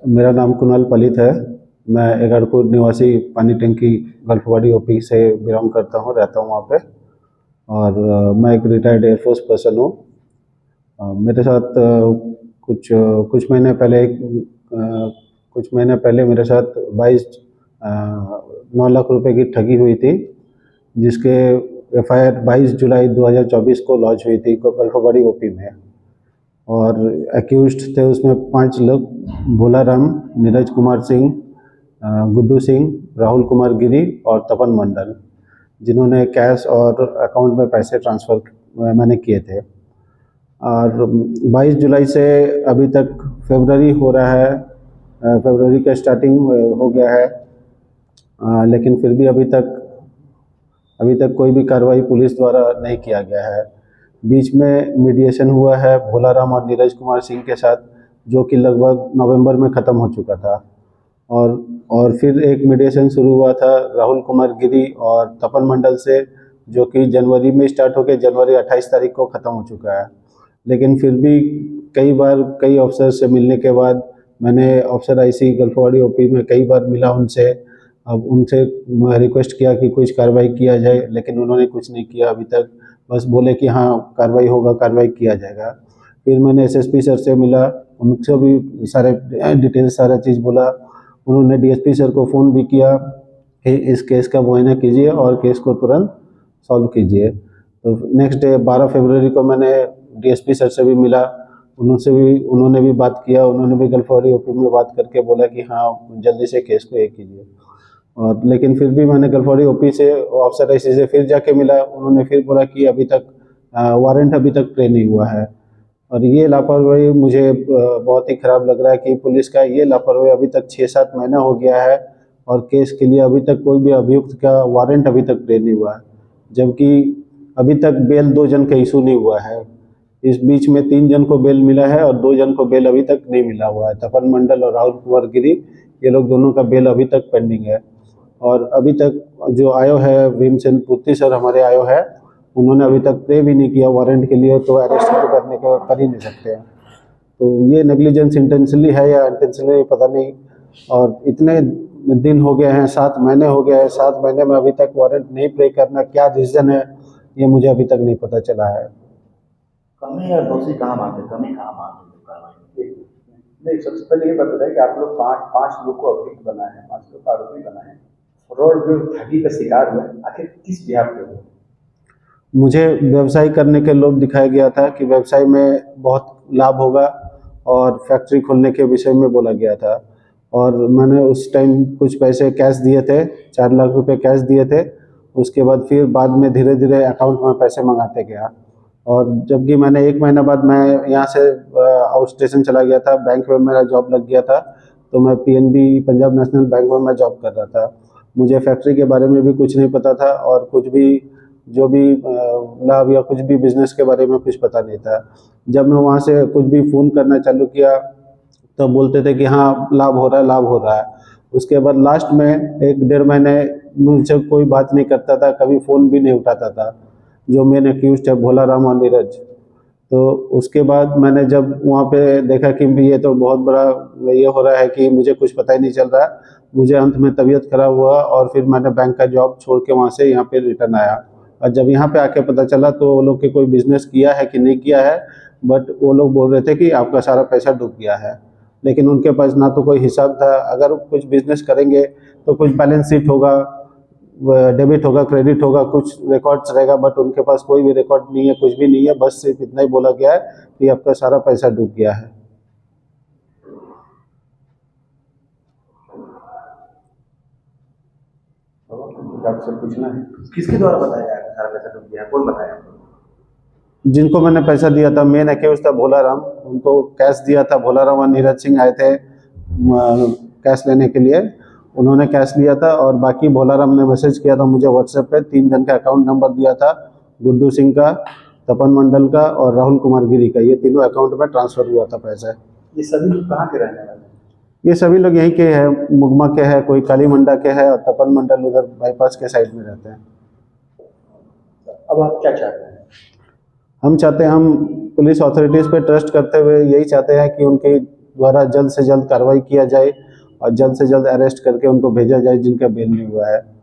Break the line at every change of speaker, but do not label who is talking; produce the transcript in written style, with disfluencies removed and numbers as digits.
मेरा नाम कुणाल पलित है। मैं एगड़पुर निवासी पानी टंकी गल्फवाड़ी ओपी से बिलोंग करता हूँ, रहता हूँ वहाँ पे। और मैं एक रिटायर्ड एयरफोर्स पर्सन हूँ। मेरे साथ कुछ महीने पहले मेरे साथ 9 लाख रुपए की ठगी हुई थी, जिसके एफआईआर 22 जुलाई 2024 को लॉन्च हुई थी गल्फवाड़ी ओपी में। और एक्यूज्ड थे उसमें 5 लोग: भोला राम, नीरज कुमार सिंह, गुड्डू सिंह, राहुल कुमार गिरी और तपन मंडल, जिन्होंने कैश और अकाउंट में पैसे ट्रांसफ़र मैंने किए थे। और 22 जुलाई से अभी तक फरवरी हो रहा है, फरवरी का स्टार्टिंग हो गया है, लेकिन फिर भी अभी तक कोई भी कार्रवाई पुलिस द्वारा नहीं किया गया है। बीच में मीडिएशन हुआ है भोला राम और नीरज कुमार सिंह के साथ, जो कि लगभग नवंबर में ख़त्म हो चुका था। और फिर एक मीडिएशन शुरू हुआ था राहुल कुमार गिरी और तपन मंडल से, जो कि जनवरी में स्टार्ट होकर जनवरी 28 तारीख को ख़त्म हो चुका है। लेकिन फिर भी कई बार कई अफसर से मिलने के बाद, मैंने अफसर आईसी गल्फवाड़ी ओपी में कई बार मिला उनसे। अब उनसे रिक्वेस्ट किया कि कुछ कार्रवाई किया जाए, लेकिन उन्होंने कुछ नहीं किया अभी तक। बस बोले कि हाँ कार्रवाई होगा, कार्रवाई किया जाएगा। फिर मैंने एसएसपी सर से मिला, उनसे भी सारे डिटेल्स सारा चीज़ बोला। उन्होंने डीएसपी सर को फ़ोन भी किया कि इस केस का मुआयना कीजिए और केस को तुरंत सॉल्व कीजिए। तो नेक्स्ट डे 12 फरवरी को मैंने डीएसपी सर से भी मिला, उन्होंने भी बात किया। उन्होंने भी गल्फवाड़ी ओपी में बात करके बोला कि हाँ जल्दी से केस को ये कीजिए। और लेकिन फिर भी मैंने गल्फवाड़ी ओपी से अफसर आईसी से फिर जाके मिला, उन्होंने फिर बोला कि अभी तक वारंट अभी तक प्ले नहीं हुआ है। और ये लापरवाही मुझे बहुत ही ख़राब लग रहा है कि पुलिस का ये लापरवाही अभी तक 6-7 महीना हो गया है और केस के लिए अभी तक कोई भी अभियुक्त का वारंट अभी तक प्ले नहीं हुआ है, जबकि अभी तक बेल 2 जन का इशू नहीं हुआ है। इस बीच में 3 जन को बेल मिला है और 2 जन को बेल अभी तक नहीं मिला हुआ है। तपन मंडल और राहुल कुमार गिरी, ये लोग दोनों का बेल अभी तक पेंडिंग है। और अभी तक जो आयो है भीमसेन पूर्ति सर हमारे आयो है, उन्होंने अभी तक प्रे भी नहीं किया वारंट के लिए, तो अरेस्ट तो करने के कर ही नहीं सकते हैं। तो ये नेग्लिजेंस इंटेंशनली है या इंटेंशनली पता नहीं। और इतने दिन हो गए हैं, 7 महीने हो गए हैं, 7 महीने में अभी तक वारंट नहीं प्ले करना क्या रीज़न है, ये मुझे अभी तक नहीं पता चला है।
कमी या दोषी कहाँ मानते, कमी कहाँ मानते कार्रवाई? नहीं, सबसे पहले ये बात बताइए कि आप लोग पाँच लोग को अभियुक्त बनाए हैं, 5 लोग को आरोपी बनाए हैं। फ्रॉड जो ठगी का शिकार हुए, आखिर किस बिहाफ पे हुए?
मुझे व्यवसाय करने के लोभ दिखाया गया था कि व्यवसाय में बहुत लाभ होगा और फैक्ट्री खोलने के विषय में बोला गया था। और मैंने उस टाइम कुछ पैसे कैश दिए थे, 4 लाख रुपए कैश दिए थे। उसके बाद फिर बाद में धीरे धीरे अकाउंट में पैसे मंगाते गया। और जबकि मैंने 1 महीना बाद मैं यहाँ से आउट स्टेशन चला गया था, बैंक में मेरा जॉब लग गया था। तो मैं पीएनबी पंजाब नेशनल बैंक में मैं जॉब कर रहा था। मुझे फैक्ट्री के बारे में भी कुछ नहीं पता था और कुछ भी जो भी लाभ या कुछ भी बिजनेस के बारे में कुछ पता नहीं था। जब मैं वहाँ से कुछ भी फ़ोन करना चालू किया तो बोलते थे कि हाँ लाभ हो रहा है, लाभ हो रहा है। उसके बाद लास्ट में 1-1.5 महीने मुझसे कोई बात नहीं करता था, कभी फ़ोन भी नहीं उठाता था, जो मेन एक्यूज्ड है भोला राम और नीरज। तो उसके बाद मैंने जब वहाँ पे देखा कि ये तो बहुत बड़ा ये हो रहा है कि मुझे कुछ पता ही नहीं चल रहा है, मुझे अंत में तबीयत खराब हुआ और फिर मैंने बैंक का जॉब छोड़ के वहाँ से यहाँ पे रिटर्न आया। और जब यहाँ पे आके पता चला तो वो लोग के कोई बिजनेस किया है कि नहीं किया है, बट वो लोग बोल रहे थे कि आपका सारा पैसा डूब गया है। लेकिन उनके पास ना तो कोई हिसाब था। अगर कुछ बिजनेस करेंगे तो कुछ बैलेंस शीट होगा, डेबिट होगा, क्रेडिट होगा, कुछ रिकॉर्ड्स रहेगा, बट उनके पास कोई भी रिकॉर्ड नहीं है, कुछ भी नहीं है। बस सिर्फ इतना ही बोला गया है कि आपका सारा पैसा डूब गया है।
आपसे पूछना है, किसके द्वारा बताया गया कि सारा पैसा डूब गया, कौन बताया आपको?
जिनको मैंने पैसा दिया था, मेन एक्यूज था भोला राम, उनको कैश दिया था। भोला राम और नीरज सिंह आए थे कैश लेने के लिए, उन्होंने कैश लिया था। और बाकी भोला राम ने मैसेज किया था मुझे व्हाट्सएप पे, 3 जन का अकाउंट नंबर दिया था, गुड्डू सिंह का, तपन मंडल का और राहुल कुमार गिरी का। ये तीनों अकाउंट में ट्रांसफ़र हुआ था पैसा।
ये सभी लोग कहाँ के रहने वाले हैं?
ये सभी लोग यहीं के हैं, मुगमा के हैं, कोई काली मंडा के हैं और तपन मंडल उधर बाईपास के साइड में रहते हैं।
अब आप क्या चाहते हैं?
हम पुलिस अथॉरिटीज़ पे ट्रस्ट करते हुए यही चाहते हैं कि उनकी द्वारा जल्द से जल्द कार्रवाई किया जाए और जल्द से जल्द अरेस्ट करके उनको भेजा जाए जिनका बेल नहीं हुआ है।